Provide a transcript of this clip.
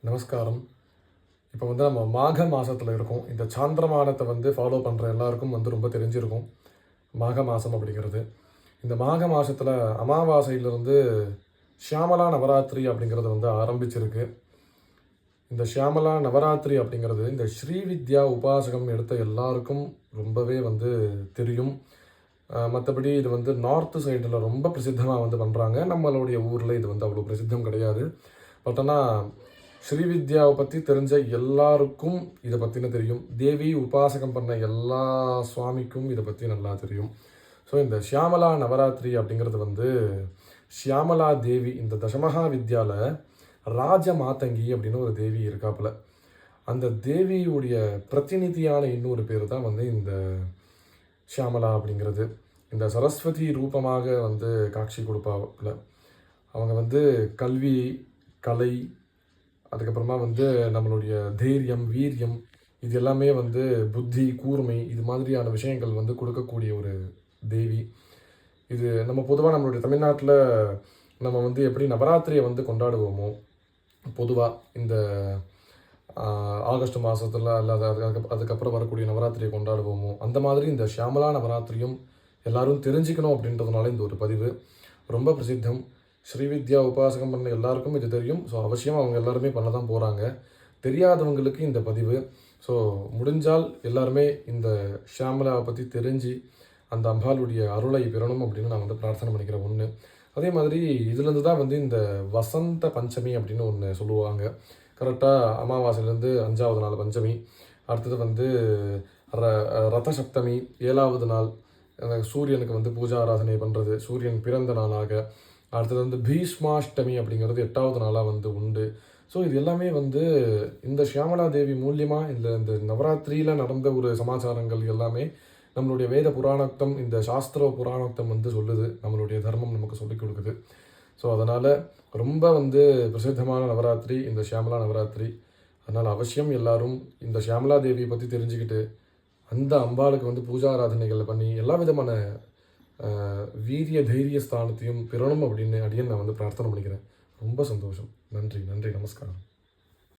நமஸ்காரம். இப்போ வந்து நம்ம மாக மாதத்தில் இருக்கோம். இந்த சாந்திரமானத்தை வந்து ஃபாலோ பண்ணுற எல்லாருக்கும் வந்து ரொம்ப தெரிஞ்சிருக்கும் மாக மாதம் அப்படிங்கிறது. இந்த மாக மாதத்தில் அமாவாசையிலிருந்து ஷியாமலா நவராத்திரி அப்படிங்கிறது வந்து ஆரம்பிச்சிருக்கு. இந்த ஷியாமலா நவராத்திரி அப்படிங்கிறது இந்த ஸ்ரீவித்யா உபாசகம் எடுத்த எல்லாருக்கும் ரொம்பவே வந்து தெரியும். மற்றபடி இது வந்து நார்த்து சைடில் ரொம்ப பிரசித்தமாக வந்து பண்ணுறாங்க. நம்மளுடைய ஊரில் இது வந்து அவ்வளோ பிரசித்தம் கிடையாது. பட் ஆனால் ஸ்ரீவித்யாவை பற்றி தெரிஞ்ச எல்லாருக்கும் இதை பற்றின தெரியும். தேவி உபாசகம் பண்ண எல்லா சுவாமிக்கும் இதை பற்றி நல்லா தெரியும். ஸோ இந்த ஷியாமலா நவராத்திரி அப்படிங்கிறது வந்து ஷியாமலா தேவி இந்த தசமகா வித்யாவில் ராஜ மாதங்கி அப்படின்னு ஒரு தேவி இருக்காப்புல. அந்த தேவியுடைய பிரதிநிதியான இன்னொரு பேர் தான் வந்து இந்த ஷியாமலா அப்படிங்கிறது. இந்த சரஸ்வதி ரூபமாக வந்து காட்சி கொடுப்பாப்புல. அவங்க வந்து கல்வி, கலை, அதுக்கப்புறமா வந்து நம்மளுடைய தைரியம், வீரியம், இது எல்லாமே வந்து புத்தி, கூர்மை, இது மாதிரியான விஷயங்கள் வந்து கொடுக்கக்கூடிய ஒரு தேவி. இது நம்ம பொதுவாக நம்மளுடைய தமிழ்நாட்டில் நம்ம வந்து எப்படி நவராத்திரியை வந்து கொண்டாடுவோமோ, பொதுவாக இந்த ஆகஸ்ட் மாதத்தில் அல்லது அதுக்கப்புறம் வரக்கூடிய நவராத்திரியை கொண்டாடுவோமோ, அந்த மாதிரி இந்த ஷியாமலா நவராத்திரியும் எல்லாரும் தெரிஞ்சுக்கணும் அப்படின்றதுனால இந்த ஒரு பதிவு ரொம்ப பிரசித்தம். ஸ்ரீவித்யா உபாசகம் பண்ண எல்லாருக்கும் இது தெரியும். ஸோ அவசியம் அவங்க எல்லாருமே பண்ண தான் போகிறாங்க. தெரியாதவங்களுக்கு இந்த பதிவு. ஸோ முடிஞ்சால் எல்லாருமே இந்த ஷியாமலாவை பற்றி தெரிஞ்சு அந்த அம்பாளுடைய அருளை பெறணும் அப்படின்னு நான் வந்து பிரார்த்தனை பண்ணிக்கிறேன். ஒன்று, அதே மாதிரி இதுலேருந்து தான் வந்து இந்த வசந்த பஞ்சமி அப்படின்னு ஒன்று சொல்லுவாங்க. கரெக்டாக அமாவாசையிலேருந்து 5வது நாள் பஞ்சமி, அடுத்தது வந்து ரத சப்தமி 7வது நாள் சூரியனுக்கு வந்து பூஜா ஆராதனை பண்ணுறது, சூரியன் பிறந்த நாளாக. அடுத்தது வந்து பீஷ்மாஷ்டமி அப்படிங்கிறது 8வது நாளாக வந்து உண்டு. ஸோ இது எல்லாமே வந்து இந்த ஷியாமலா தேவி மூலியமாக இந்த நவராத்திரியில் நடந்த ஒரு சமாச்சாரங்கள் எல்லாமே நம்மளுடைய வேத புராணத்தம், இந்த சாஸ்திர புராணத்தம் வந்து சொல்லுது. நம்மளுடைய தர்மம் நமக்கு சொல்லிக் கொடுக்குது. ஸோ அதனால் ரொம்ப வந்து பிரசித்தமான நவராத்திரி இந்த ஷியாமலா நவராத்திரி. அதனால் அவசியம் எல்லாரும் இந்த ஷியாமலா தேவியை பற்றி தெரிஞ்சுக்கிட்டு அந்த அம்பாளுக்கு வந்து பூஜா ஆராதனைகளை பண்ணி எல்லா விதமான வீரிய தைரிய ஸ்தானத்தையும் பெறணும் அப்படின்னு அடியன் நான் வந்து பிரார்த்தனை பண்ணிக்கிறேன். ரொம்ப சந்தோஷம். நன்றி, நமஸ்காரம்.